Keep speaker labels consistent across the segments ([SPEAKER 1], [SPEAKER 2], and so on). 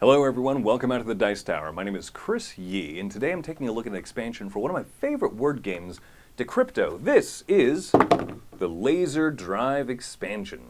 [SPEAKER 1] Hello everyone, welcome out to the Dice Tower. My name is Chris Yee, and today I'm taking a look at an expansion for one of my favorite word games, Decrypto. This is the Laser Drive expansion.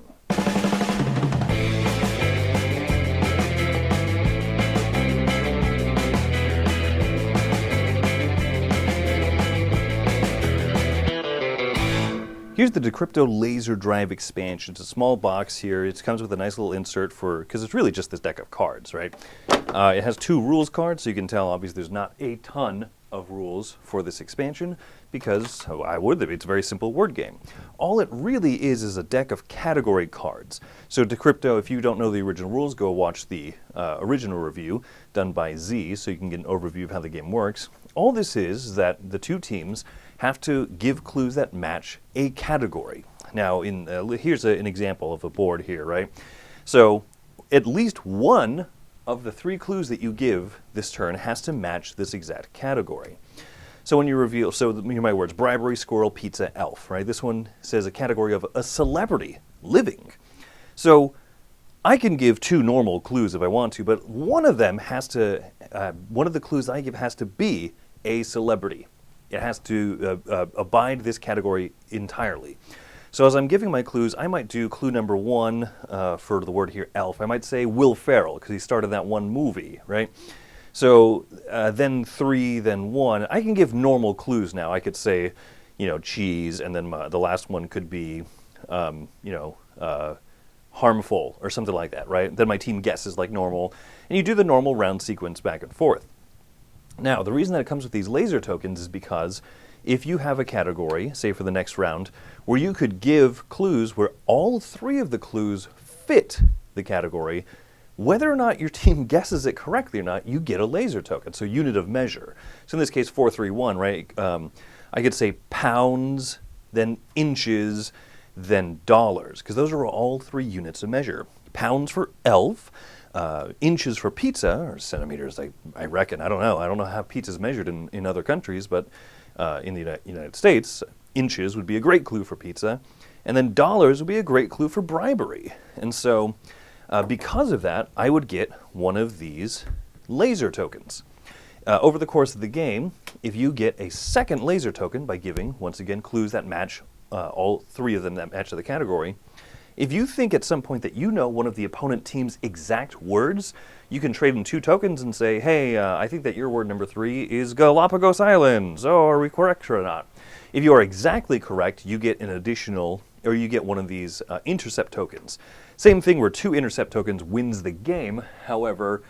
[SPEAKER 1] Here's the Decrypto Laser Drive expansion. It's a small box here. It comes with a nice little insert because it's really just this deck of cards, right? It has 2 rules cards, so you can tell obviously there's not a ton of rules for this expansion because why would there be? It's a very simple word game. All it really is a deck of category cards. So Decrypto, if you don't know the original rules, go watch the original review done by Z so you can get an overview of how the game works. All this is that the 2 teams have to give clues that match a category. Now, here's an example of a board here, right? So, at least one of the 3 clues that you give this turn has to match this exact category. So when you reveal, hear my words, bribery, squirrel, pizza, elf, right? This one says a category of a celebrity, living. So, I can give 2 normal clues if I want to, but one of them has to, one of the clues I give has to be a celebrity. It has to abide this category entirely. So as I'm giving my clues, I might do clue number 1 for the word here, elf. I might say Will Ferrell, because he started that one movie, right? So then 3, then 1. I can give normal clues now. I could say, cheese, and then the last one could be, harmful, or something like that, right? Then my team guesses like normal. And you do the normal round sequence back and forth. Now, the reason that it comes with these laser tokens is because if you have a category, say for the next round, where you could give clues where all 3 of the clues fit the category, whether or not your team guesses it correctly or not, you get a laser token, so unit of measure. So in this case, 431, right? I could say pounds, then inches, then dollars, because those are all 3 units of measure. Pounds for elf, inches for pizza, or centimeters, I reckon. I don't know. I don't know how pizza is measured in other countries, but in the United States, inches would be a great clue for pizza. And then dollars would be a great clue for bribery. And so, because of that, I would get one of these laser tokens. Over the course of the game, if you get a second laser token by giving, once again, clues that match, all 3 of them that match the category, if you think at some point that you know one of the opponent team's exact words, you can trade in 2 tokens and say, hey, I think that your word number 3 is Galapagos Islands. Oh, are we correct or not? If you are exactly correct, you get an additional, or you get one of these intercept tokens. Same thing where 2 intercept tokens wins the game. However,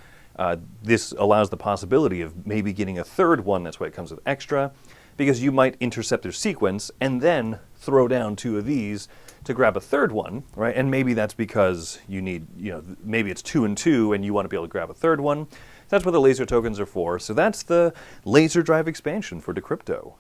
[SPEAKER 1] this allows the possibility of maybe getting a 3rd one. That's why it comes with extra, because you might intercept their sequence and then throw down 2 of these to grab a 3rd one, right? And maybe that's because you need, maybe it's 2 and 2 and you want to be able to grab a 3rd one. That's what the laser tokens are for. So that's the Laser Drive expansion for Decrypto.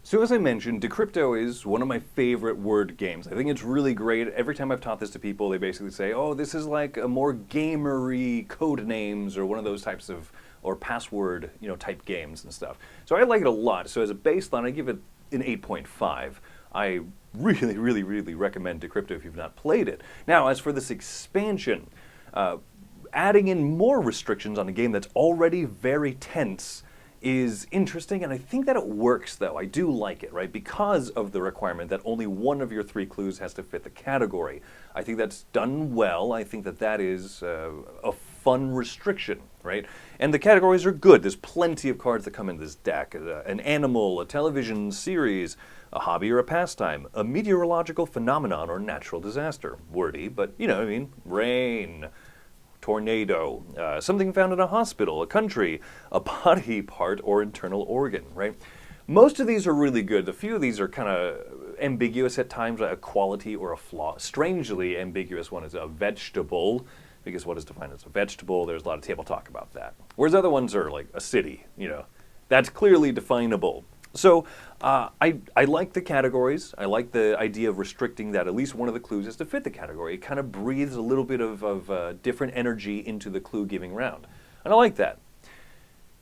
[SPEAKER 1] So as I mentioned, Decrypto is one of my favorite word games. I think it's really great. Every time I've taught this to people, they basically say, oh, this is like a more gamery code names or one of those types of, or password, type games and stuff. So I like it a lot. So as a baseline, I give it an 8.5. I really, really, really recommend Decrypto if you've not played it. Now, as for this expansion, adding in more restrictions on a game that's already very tense is interesting, and I think that it works, though. I do like it, right? Because of the requirement that only one of your 3 clues has to fit the category. I think that's done well. I think that is a fun restriction, right? And the categories are good. There's plenty of cards that come in this deck. An animal, a television series, a hobby or a pastime, a meteorological phenomenon or natural disaster. Wordy, but rain, tornado, something found in a hospital, a country, a body part or internal organ, right? Most of these are really good. A few of these are kind of ambiguous at times, like a quality or a flaw. Strangely ambiguous one is a vegetable, because what is defined as a vegetable? There's a lot of table talk about that. Whereas other ones are like a city, that's clearly definable. So I like the categories. I like the idea of restricting that at least one of the clues has to fit the category. It kind of breathes a little bit of different energy into the clue giving round. And I like that.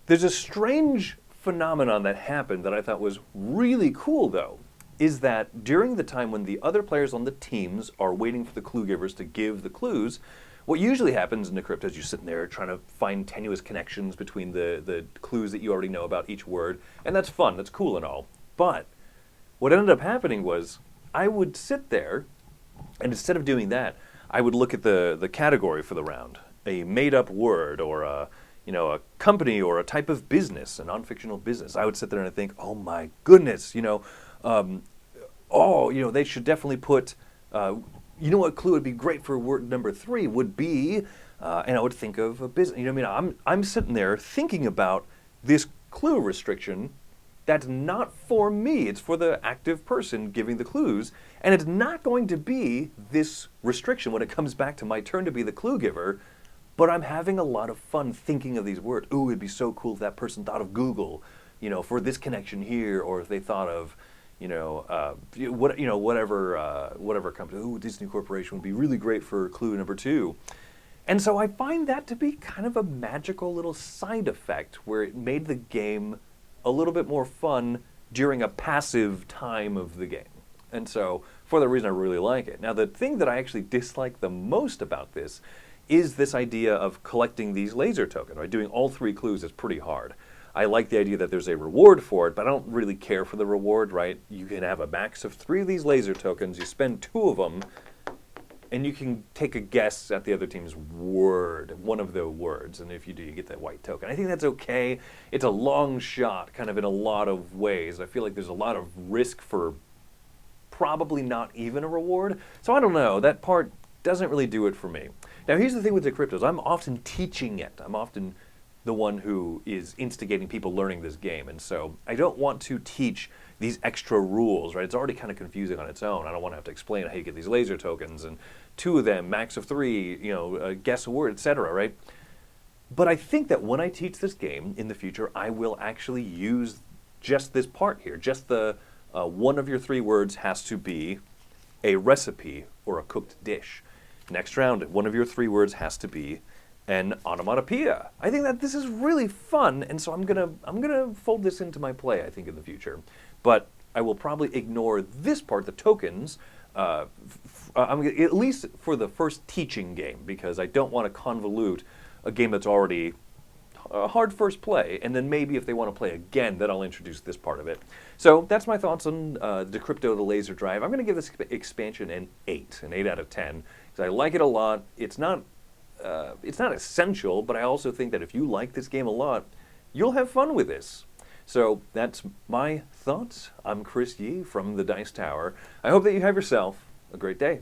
[SPEAKER 1] There's a strange phenomenon that happened that I thought was really cool, though, is that during the time when the other players on the teams are waiting for the clue givers to give the clues, what usually happens in Decrypto is you're sitting there trying to find tenuous connections between the clues that you already know about each word, and that's fun, that's cool and all. But what ended up happening was I would sit there, and instead of doing that, I would look at the category for the round, a made-up word or a company or a type of business, a non-fictional business. I would sit there and I think, oh my goodness, they should definitely put, what clue would be great for word number 3 would be, and I would think of a business. I'm sitting there thinking about this clue restriction that's not for me. It's for the active person giving the clues, and it's not going to be this restriction when it comes back to my turn to be the clue giver. But I'm having a lot of fun thinking of these words. Ooh, it'd be so cool if that person thought of Google, for this connection here, or if they thought of, whatever company. Ooh, Disney Corporation would be really great for clue number 2. And so I find that to be kind of a magical little side effect where it made the game a little bit more fun during a passive time of the game. And so, for that reason, I really like it. Now, the thing that I actually dislike the most about this is this idea of collecting these laser tokens. Right? Doing all 3 clues is pretty hard. I like the idea that there's a reward for it, but I don't really care for the reward, right? You can have a max of 3 of these laser tokens, you spend 2 of them, and you can take a guess at the other team's word, one of the words, and if you do, you get that white token. I think that's okay. It's a long shot, kind of in a lot of ways. I feel like there's a lot of risk for probably not even a reward. So I don't know, that part doesn't really do it for me. Now here's the thing with Decryptos, I'm often teaching it. I'm often the one who is instigating people learning this game, and so I don't want to teach these extra rules, right? It's already kind of confusing on its own. I don't want to have to explain how you get these laser tokens, and 2 of them, max of 3, guess a word, etc., right? But I think that when I teach this game in the future, I will actually use just this part here, just the one of your 3 words has to be a recipe or a cooked dish. Next round, one of your 3 words has to be an onomatopoeia. I think that this is really fun, and so I'm gonna fold this into my play, I think, in the future. But I will probably ignore this part, the tokens, at least for the first teaching game, because I don't want to convolute a game that's already a hard first play, and then maybe if they want to play again, then I'll introduce this part of it. So that's my thoughts on Decrypto the Laser Drive. I'm going to give this expansion an 8 out of 10, because I like it a lot. It's not essential, but I also think that if you like this game a lot, you'll have fun with this. So that's my thoughts. I'm Chris Yee from the Dice Tower. I hope that you have yourself a great day.